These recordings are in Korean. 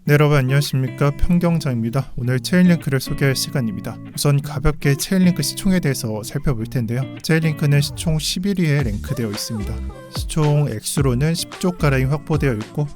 네, 여러분 안녕하십니까, 평경자입니다. 오늘 체인링크를 소개할 시간입니다. 우선 가볍게 체인링크 시총에 대해서 살펴볼 텐데요. 체인링크는 시총 11위에 랭크되어 있습니다. 시총 액수로는 10조가량이 확보되어 있고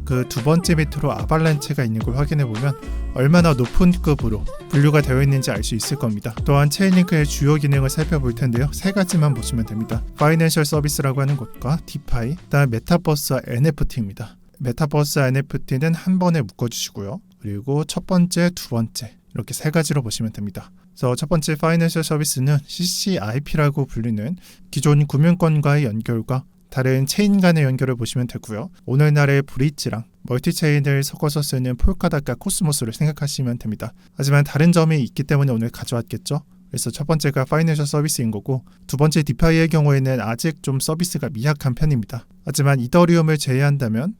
그 두 번째 밑으로 아발란체가 있는 걸 확인해 보면 얼마나 높은 급으로 분류가 되어 있는지 알 수 있을 겁니다. 또한 체인링크의 주요 기능을 살펴볼 텐데요. 세 가지만 보시면 됩니다. 파이낸셜 서비스라고 하는 것과 디파이, 그다음 메타버스와 NFT입니다. 메타버스와 NFT는 한 번에 묶어주시고요. 그리고 첫 번째, 두 번째 이렇게 세 가지로 보시면 됩니다. 그래서 첫 번째 파이낸셜 서비스는 CCIP라고 불리는 기존 금융권과의 연결과 다른 체인 간의 연결을 보시면 되고요. 오늘날의 브릿지랑 멀티체인을 섞어서 쓰는 폴카닷과 코스모스를 생각하시면 됩니다. 하지만 다른 점이 있기 때문에 오늘 가져왔겠죠. 그래서 첫 번째가 파이낸셜 서비스인 거고, 두 번째 디파이의 경우에는 아직 좀 서비스가 미약한 편입니다. 하지만 이더리움을 제외한다면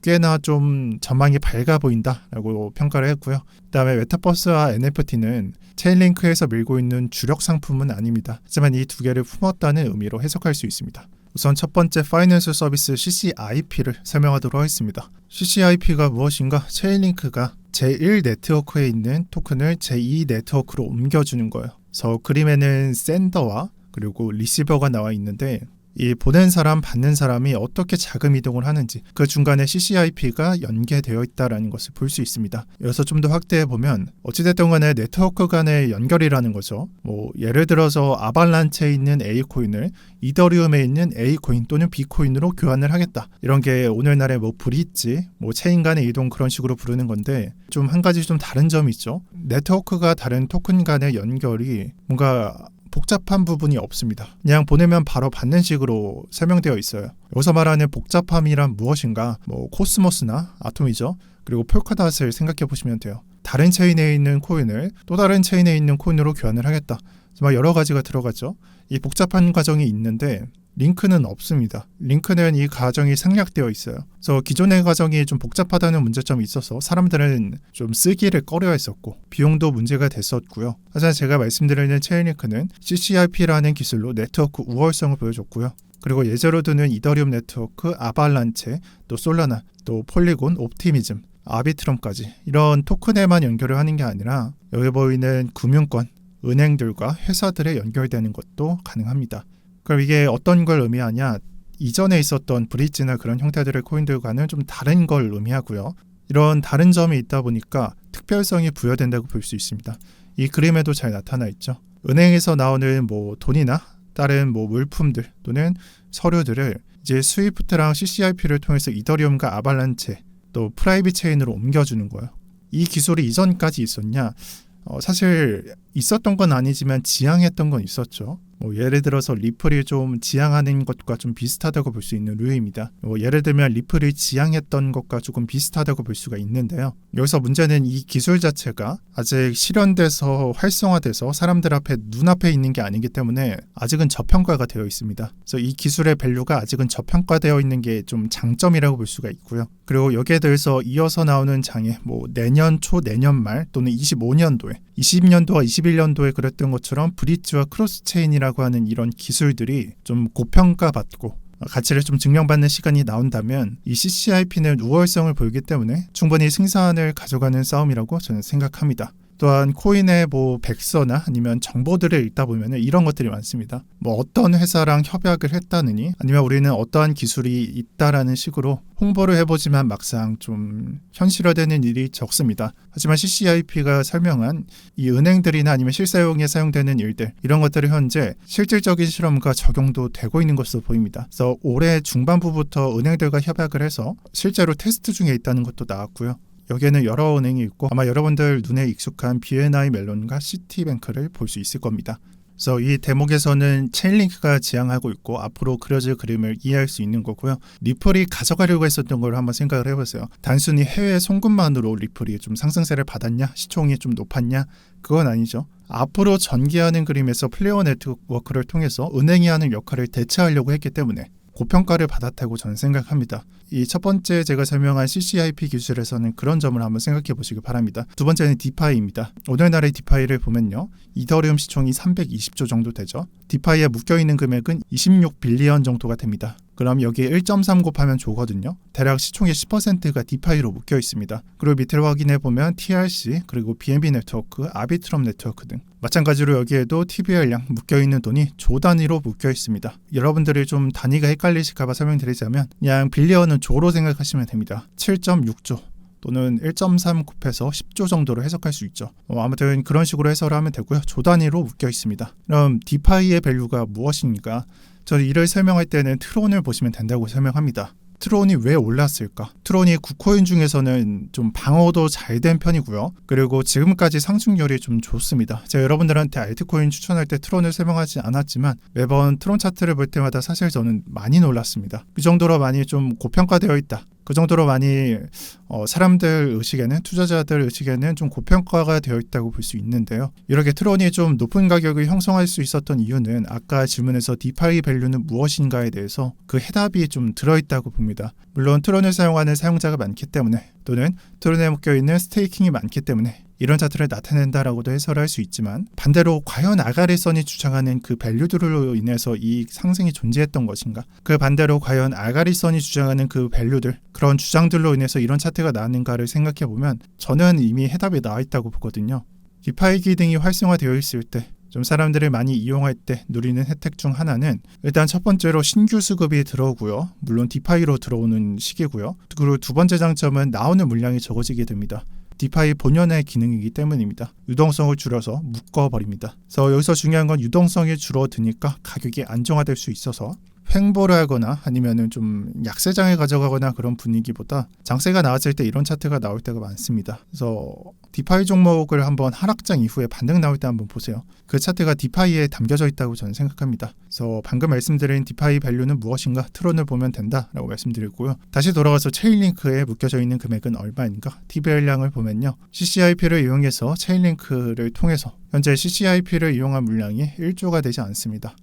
꽤나 좀 전망이 밝아 보인다라고 평가를 했고요. 그 다음에 메타버스와 NFT는 체인링크에서 밀고 있는 주력 상품은 아닙니다. 하지만 이 두 개를 품었다는 의미로 해석할 수 있습니다. 우선 첫 번째 파이낸셜 서비스 CCIP를 설명하도록 하겠습니다. CCIP가 무엇인가? 체인링크가 제1 네트워크에 있는 토큰을 제2 네트워크로 옮겨주는 거예요. 그래서 그림에는 샌더와 그리고 리시버가 나와 있는데, 이 보낸 사람, 받는 사람이 어떻게 자금 이동을 하는지 그 중간에 CCIP가 연계되어 있다는 것을 볼 수 있습니다. 여기서 좀 더 확대해 보면 어찌됐든 간에 네트워크 간의 연결이라는 거죠. 예를 들어서 아발란체에 있는 A코인을 이더리움에 있는 A코인 또는 B코인으로 교환을 하겠다. 이런 게 오늘날의 브릿지, 체인 간의 이동 그런 식으로 부르는 건데, 좀 한 가지 좀 다른 점이 있죠. 네트워크가 다른 토큰 간의 연결이 뭔가 복잡한 부분이 없습니다. 그냥 보내면 바로 받는 식으로 설명되어 있어요. 여기서 말하는 복잡함이란 무엇인가? 코스모스나 아톰이죠. 그리고 폴카닷을 생각해 보시면 돼요. 다른 체인에 있는 코인을 또 다른 체인에 있는 코인으로 교환을 하겠다. 정말 여러 가지가 들어가죠. 이 복잡한 과정이 있는데 링크는 없습니다. 링크는 이 과정이 생략되어 있어요. 그래서 기존의 과정이 좀 복잡하다는 문제점이 있어서 사람들은 좀 쓰기를 꺼려했었고 비용도 문제가 됐었고요. 하지만 제가 말씀드리는 체인링크는 CCIP라는 기술로 네트워크 우월성을 보여줬고요. 그리고 예제로 드는 이더리움 네트워크, 아발란체, 또 솔라나, 또 폴리곤, 옵티미즘, 아비트럼까지 이런 토큰에만 연결을 하는 게 아니라 여기 보이는 금융권, 은행들과 회사들에 연결되는 것도 가능합니다. 그럼 이게 어떤 걸 의미하냐? 이전에 있었던 브릿지나 그런 형태들의 코인들과는 좀 다른 걸 의미하고요. 이런 다른 점이 있다 보니까 특별성이 부여된다고 볼 수 있습니다. 이 그림에도 잘 나타나 있죠. 은행에서 나오는 돈이나 다른 물품들 또는 서류들을 이제 스위프트랑 CCIP를 통해서 이더리움과 아발란체 또 프라이빗 체인으로 옮겨주는 거예요. 이 기술이 이전까지 있었냐? 사실 있었던 건 아니지만 지향했던 건 있었죠. 예를 들어서 리플이 좀 지향하는 것과 좀 비슷하다고 볼 수 있는 류입니다. 예를 들면 리플이 지향했던 것과 조금 비슷하다고 볼 수가 있는데요. 여기서 문제는 이 기술 자체가 아직 실현돼서 활성화돼서 사람들 앞에 눈앞에 있는 게 아니기 때문에 아직은 저평가가 되어 있습니다. 그래서 이 기술의 밸류가 아직은 저평가되어 있는 게 좀 장점이라고 볼 수가 있고요. 그리고 여기에 대해서 이어서 나오는 장애, 내년 초, 내년 말 또는 25년도에 20년도와 21년도에 그랬던 것처럼 브릿지와 크로스체인이라고 하는 이런 기술들이 좀 고평가받고 가치를 좀 증명받는 시간이 나온다면 이 CCIP는 우월성을 보이기 때문에 충분히 승산을 가져가는 싸움이라고 저는 생각합니다. 또한 코인의 백서나 아니면 정보들을 읽다 보면 이런 것들이 많습니다. 어떤 회사랑 협약을 했다느니 아니면 우리는 어떠한 기술이 있다라는 식으로 홍보를 해보지만 막상 좀 현실화되는 일이 적습니다. 하지만 CCIP가 설명한 이 은행들이나 아니면 실사용에 사용되는 일들, 이런 것들이 현재 실질적인 실험과 적용도 되고 있는 것으로 보입니다. 그래서 올해 중반부부터 은행들과 협약을 해서 실제로 테스트 중에 있다는 것도 나왔고요. 여기에는 여러 은행이 있고 아마 여러분들 눈에 익숙한 BNI 멜론과 시티뱅크를 볼 수 있을 겁니다. 그래서 이 대목에서는 체인링크가 지향하고 있고 앞으로 그려질 그림을 이해할 수 있는 거고요. 리플이 가져가려고 했었던 걸 한번 생각을 해보세요. 단순히 해외 송금만으로 리플이 좀 상승세를 받았냐? 시총이 좀 높았냐? 그건 아니죠. 앞으로 전개하는 그림에서 플레이어 네트워크를 통해서 은행이 하는 역할을 대체하려고 했기 때문에 고평가를 받았다고 저는 생각합니다. 이 첫 번째 제가 설명한 CCIP 기술에서는 그런 점을 한번 생각해 보시기 바랍니다. 두 번째는 디파이입니다. 오늘날의 디파이를 보면요. 이더리움 시총이 320조 정도 되죠. 디파이에 묶여있는 금액은 26빌리언 정도가 됩니다. 그럼 여기에 1.3 곱하면 좋거든요. 대략 시총의 10%가 디파이로 묶여 있습니다. 그리고 밑을 확인해 보면 TRC, 그리고 BNB 네트워크, 아비트럼 네트워크 등 마찬가지로 여기에도 TVL량 묶여있는 돈이 조 단위로 묶여 있습니다. 여러분들이 좀 단위가 헷갈리실까봐 설명드리자면 그냥 빌리언은 조로 생각하시면 됩니다. 7.6조 또는 1.3 곱해서 10조 정도로 해석할 수 있죠. 아무튼 그런 식으로 해석을 하면 되고요. 조 단위로 묶여 있습니다. 그럼 디파이의 밸류가 무엇입니까? 저는 이를 설명할 때는 트론을 보시면 된다고 설명합니다. 트론이 왜 올랐을까? 트론이 9코인 중에서는 좀 방어도 잘 된 편이고요. 그리고 지금까지 상승률이 좀 좋습니다. 제가 여러분들한테 알트코인 추천할 때 트론을 설명하지 않았지만 매번 트론 차트를 볼 때마다 사실 저는 많이 놀랐습니다. 그 정도로 많이 좀 고평가되어 있다. 그 정도로 많이 사람들 의식에는, 투자자들 의식에는 좀 고평가가 되어 있다고 볼 수 있는데요. 이렇게 트론이 좀 높은 가격을 형성할 수 있었던 이유는 아까 질문에서 디파이 밸류는 무엇인가에 대해서 그 해답이 좀 들어있다고 봅니다. 물론 트론을 사용하는 사용자가 많기 때문에 또는 트론에 묶여있는 스테이킹이 많기 때문에 이런 차트를 나타낸다라고도 해설할 수 있지만 반대로 과연 아가리선이 주장하는 그 밸류들로 인해서 이 상승이 존재했던 것인가? 그 반대로 과연 아가리선이 주장하는 그 밸류들, 그런 주장들로 인해서 이런 차트가 나왔는가를 생각해보면 저는 이미 해답이 나와 있다고 보거든요. 디파이 기능이 활성화되어 있을 때 좀 사람들이 많이 이용할 때 누리는 혜택 중 하나는 일단 첫 번째로 신규 수급이 들어오고요. 물론 디파이로 들어오는 시기고요. 그리고 두 번째 장점은 나오는 물량이 적어지게 됩니다. 디파이 본연의 기능이기 때문입니다. 유동성을 줄여서 묶어버립니다. 그래서 여기서 중요한 건 유동성이 줄어드니까 가격이 안정화될 수 있어서 횡보를 하거나 아니면은 좀 약세장에 가져가거나 그런 분위기보다 장세가 나왔을 때 이런 차트가 나올 때가 많습니다. 그래서 디파이 종목을 한번 하락장 이후에 반등 나올 때 한번 보세요. 그 차트가 디파이에 담겨져 있다고 저는 생각합니다. 그래서 방금 말씀드린 디파이 밸류는 무엇인가 트론을 보면 된다라고 말씀드리고요. 다시 돌아가서 체인링크에 묶여져 있는 금액은 얼마인가? TVL량을 보면요. CCIP를 이용해서 체인링크를 통해서 현재 CCIP를 이용한 물량이 1조가 되지 않습니다.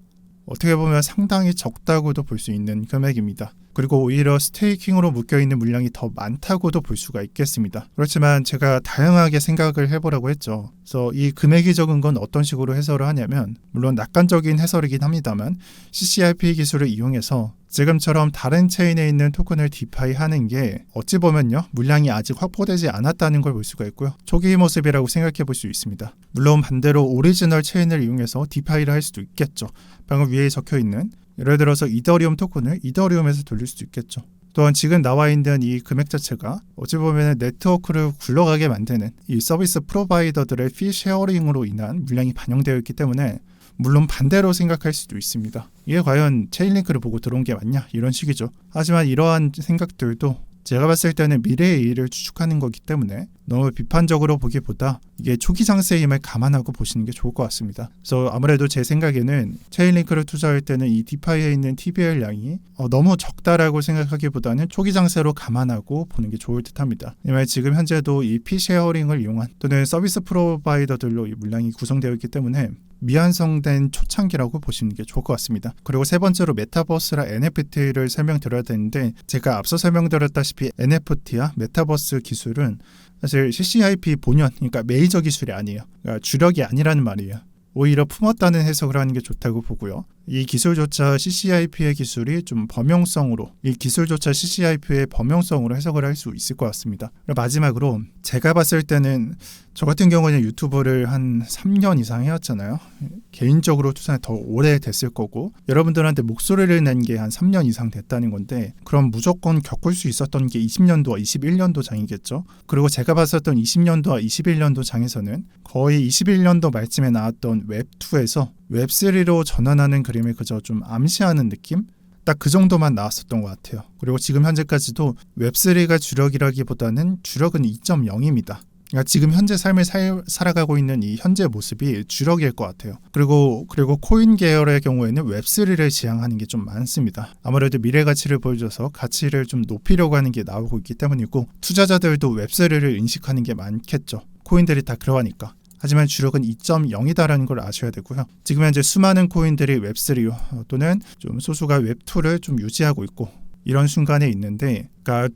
어떻게 보면 상당히 적다고도 볼 수 있는 금액입니다. 그리고 오히려 스테이킹으로 묶여있는 물량이 더 많다고도 볼 수가 있겠습니다. 그렇지만 제가 다양하게 생각을 해보라고 했죠. 그래서 이 금액이 적은 건 어떤 식으로 해설을 하냐면 물론 낙관적인 해설이긴 합니다만 CCIP 기술을 이용해서 지금처럼 다른 체인에 있는 토큰을 디파이 하는 게 어찌 보면요 물량이 아직 확보되지 않았다는 걸 볼 수가 있고요. 초기 모습이라고 생각해 볼 수 있습니다. 물론 반대로 오리지널 체인을 이용해서 디파이를 할 수도 있겠죠. 방금 위에 적혀있는 예를 들어서 이더리움 토큰을 이더리움에서 돌릴 수도 있겠죠. 또한 지금 나와 있는 이 금액 자체가 어찌 보면 네트워크를 굴러가게 만드는 이 서비스 프로바이더들의 피 쉐어링으로 인한 물량이 반영되어 있기 때문에 물론 반대로 생각할 수도 있습니다. 이게 과연 체인링크를 보고 들어온 게 맞냐? 이런 식이죠. 하지만 이러한 생각들도 제가 봤을 때는 미래의 일을 추측하는 거기 때문에 너무 비판적으로 보기보다 이게 초기 장세임을 감안하고 보시는 게 좋을 것 같습니다. 그래서 아무래도 제 생각에는 체인링크를 투자할 때는 이 디파이에 있는 TVL량이 너무 적다라고 생각하기보다는 초기 장세로 감안하고 보는 게 좋을 듯합니다. 왜냐하면 지금 현재도 이 피쉐어링을 이용한 또는 서비스 프로바이더들로 이 물량이 구성되어 있기 때문에 미완성된 초창기라고 보시는 게 좋을 것 같습니다. 그리고 세 번째로 메타버스랑 NFT를 설명드려야 되는데 제가 앞서 설명드렸다시피 NFT와 메타버스 기술은 사실 CCIP 본연, 그러니까 메이저 기술이 아니에요. 그러니까 주력이 아니라는 말이에요. 오히려 품었다는 해석을 하는 게 좋다고 보고요. 이 기술조차 CCIP의 기술이 좀 범용성으로, 이 기술조차 CCIP의 범용성으로 해석을 할 수 있을 것 같습니다. 그리고 마지막으로 제가 봤을 때는 저 같은 경우는 유튜브를 한 3년 이상 해왔잖아요. 개인적으로 투자는 더 오래 됐을 거고 여러분들한테 목소리를 낸 게 한 3년 이상 됐다는 건데 그럼 무조건 겪을 수 있었던 게 20년도와 21년도 장이겠죠. 그리고 제가 봤었던 20년도와 21년도 장에서는 거의 21년도 말쯤에 나왔던 웹2에서 웹3로 전환하는 그림을 그저 좀 암시하는 느낌? 딱 그 정도만 나왔었던 것 같아요. 그리고 지금 현재까지도 웹3가 주력이라기보다는 주력은 2.0입니다. 그러니까 지금 현재 삶을 살아가고 있는 이 현재 모습이 주력일 것 같아요. 그리고 코인 계열의 경우에는 웹3를 지향하는 게 좀 많습니다. 아무래도 미래 가치를 보여줘서 가치를 좀 높이려고 하는 게 나오고 있기 때문이고 투자자들도 웹3를 인식하는 게 많겠죠. 코인들이 다 그러하니까. 하지만 주력은 2.0이다라는 걸 아셔야 되고요. 지금 현재 수많은 코인들이 웹3 또는 좀 소수가 웹2를 좀 유지하고 있고 이런 순간에 있는데 그러니까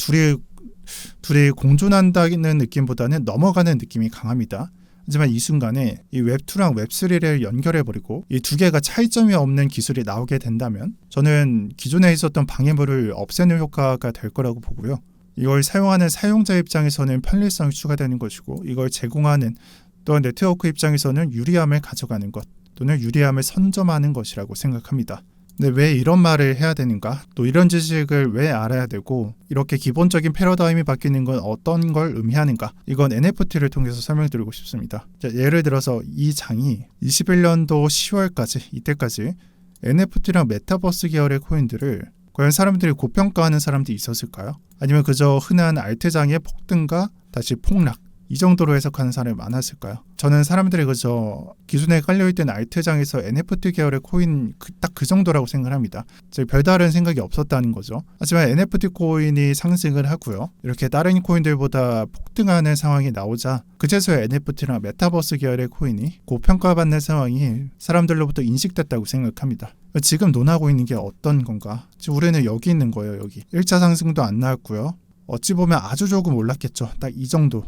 둘이 공존한다는 느낌보다는 넘어가는 느낌이 강합니다. 하지만 이 순간에 이 웹2랑 웹3를 연결해버리고 이 두 개가 차이점이 없는 기술이 나오게 된다면 저는 기존에 있었던 방해물을 없애는 효과가 될 거라고 보고요. 이걸 사용하는 사용자 입장에서는 편리성이 추가되는 것이고 이걸 제공하는 또한 네트워크 입장에서는 유리함을 가져가는 것 또는 유리함을 선점하는 것이라고 생각합니다. 근데 왜 이런 말을 해야 되는가? 또 이런 지식을 왜 알아야 되고 이렇게 기본적인 패러다임이 바뀌는 건 어떤 걸 의미하는가? 이건 NFT를 통해서 설명드리고 싶습니다. 자, 예를 들어서 이 장이 21년도 10월까지 이때까지 NFT랑 메타버스 계열의 코인들을 과연 사람들이 고평가하는 사람들이 있었을까요? 아니면 그저 흔한 알트장의 폭등과 다시 폭락 이 정도로 해석하는 사람이 많았을까요? 저는 사람들이 그저 기존에 깔려있던 알트장에서 NFT 계열의 코인 딱 그 정도라고 생각합니다. 즉 별다른 생각이 없었다는 거죠. 하지만 NFT 코인이 상승을 하고요. 이렇게 다른 코인들보다 폭등하는 상황이 나오자 그제서야 NFT랑 메타버스 계열의 코인이 고평가받는 상황이 사람들로부터 인식됐다고 생각합니다. 지금 논하고 있는 게 어떤 건가? 지금 우리는 여기 있는 거예요. 여기 1차 상승도 안 나왔고요. 어찌 보면 아주 조금 올랐겠죠. 딱 이 정도.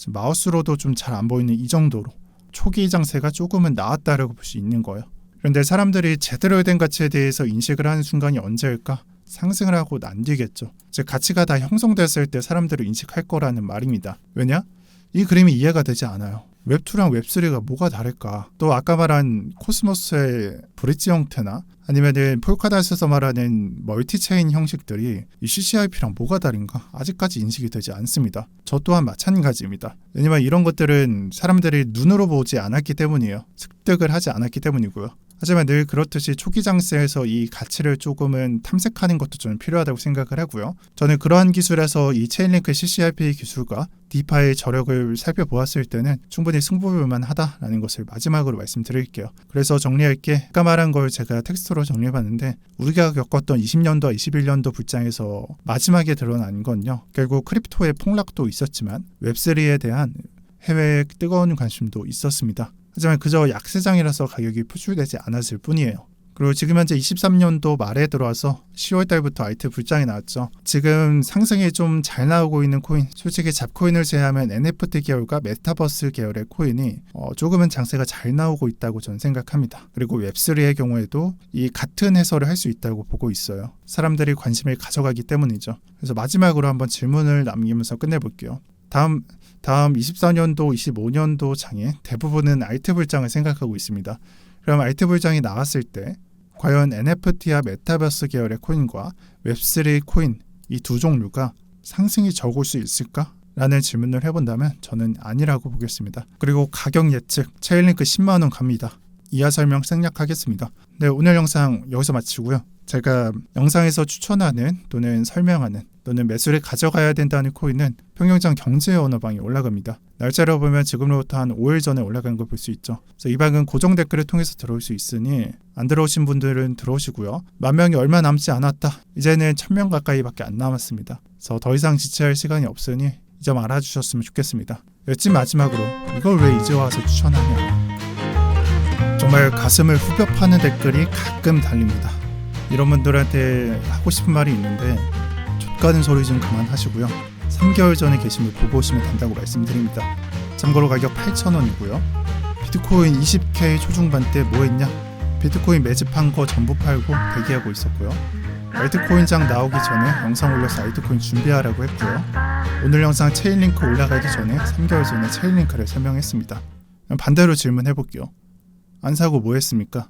마우스로도 좀 잘 안 보이는 이 정도로 초기 장세가 조금은 나았다라고 볼 수 있는 거예요. 그런데 사람들이 제대로 된 가치에 대해서 인식을 하는 순간이 언제일까? 상승을 하고 난 뒤겠죠. 즉 가치가 다 형성됐을 때 사람들을 인식할 거라는 말입니다. 왜냐? 이 그림이 이해가 되지 않아요. 웹2랑 웹3가 뭐가 다를까? 또 아까 말한 코스모스의 브릿지 형태나 아니면은 폴카닷에서 말하는 멀티체인 형식들이 이 CCIP랑 뭐가 다른가? 아직까지 인식이 되지 않습니다. 저 또한 마찬가지입니다. 왜냐면 이런 것들은 사람들이 눈으로 보지 않았기 때문이에요. 습득을 하지 않았기 때문이고요. 하지만 늘 그렇듯이 초기 장세에서 이 가치를 조금은 탐색하는 것도 저는 필요하다고 생각을 하고요. 저는 그러한 기술에서 이 체인링크 CCIP 기술과 디파의 저력을 살펴보았을 때는 충분히 승부볼만 하다라는 것을 마지막으로 말씀드릴게요. 그래서 정리할게 아까 말한 걸 제가 텍스트로 정리해봤는데 우리가 겪었던 20년도와 21년도 불장에서 마지막에 드러난 건요. 결국 크립토의 폭락도 있었지만 웹3에 대한 해외의 뜨거운 관심도 있었습니다. 하지만 그저 약세장이라서 가격이 표출되지 않았을 뿐이에요. 그리고 지금 현재 23년도 말에 들어와서 10월달부터 알트 불장이 나왔죠. 지금 상승이 좀 잘 나오고 있는 코인, 솔직히 잡코인을 제외하면 NFT 계열과 메타버스 계열의 코인이 조금은 장세가 잘 나오고 있다고 저는 생각합니다. 그리고 웹3의 경우에도 이 같은 해설을 할 수 있다고 보고 있어요. 사람들이 관심을 가져가기 때문이죠. 그래서 마지막으로 한번 질문을 남기면서 끝내볼게요. 다음 24년도, 25년도 장에 대부분은 알트 불장을 생각하고 있습니다. 그럼 알트 불장이 나왔을 때 과연 NFT와 메타버스 계열의 코인과 웹3 코인 이 두 종류가 상승이 적을 수 있을까? 라는 질문을 해본다면 저는 아니라고 보겠습니다. 그리고 가격 예측, 체인링크 10만원 갑니다. 이하 설명 생략하겠습니다. 네, 오늘 영상 여기서 마치고요. 제가 영상에서 추천하는 또는 설명하는 또는 매수를 가져가야 된다는 코인은 평경장 경제 언어방에 올라갑니다. 날짜로 보면 지금으로부터 한 5일 전에 올라간 걸 볼 수 있죠. 그래서 이 방은 고정 댓글을 통해서 들어올 수 있으니 안 들어오신 분들은 들어오시고요. 10,000명이 얼마 남지 않았다. 이제는 1,000명 가까이밖에 안 남았습니다. 그래서 더 이상 지체할 시간이 없으니 이 점 알아주셨으면 좋겠습니다. 여튼 마지막으로 이걸 왜 이제 와서 추천하냐. 정말 가슴을 후벼 파는 댓글이 가끔 달립니다. 이런 분들한테 하고 싶은 말이 있는데 족가는 소리 좀 그만하시고요. 3개월 전에 게시물 보고 오시면 된다고 말씀드립니다. 참고로 가격 8,000원이고요. 비트코인 20K 초중반 때 뭐 했냐? 비트코인 매집한 거 전부 팔고 대기하고 있었고요. 알트코인장 나오기 전에 영상 올려서 알트코인 준비하라고 했고요. 오늘 영상 체인링크 올라가기 전에 3개월 전에 체인링크를 설명했습니다. 반대로 질문해볼게요. 안 사고 뭐 했습니까?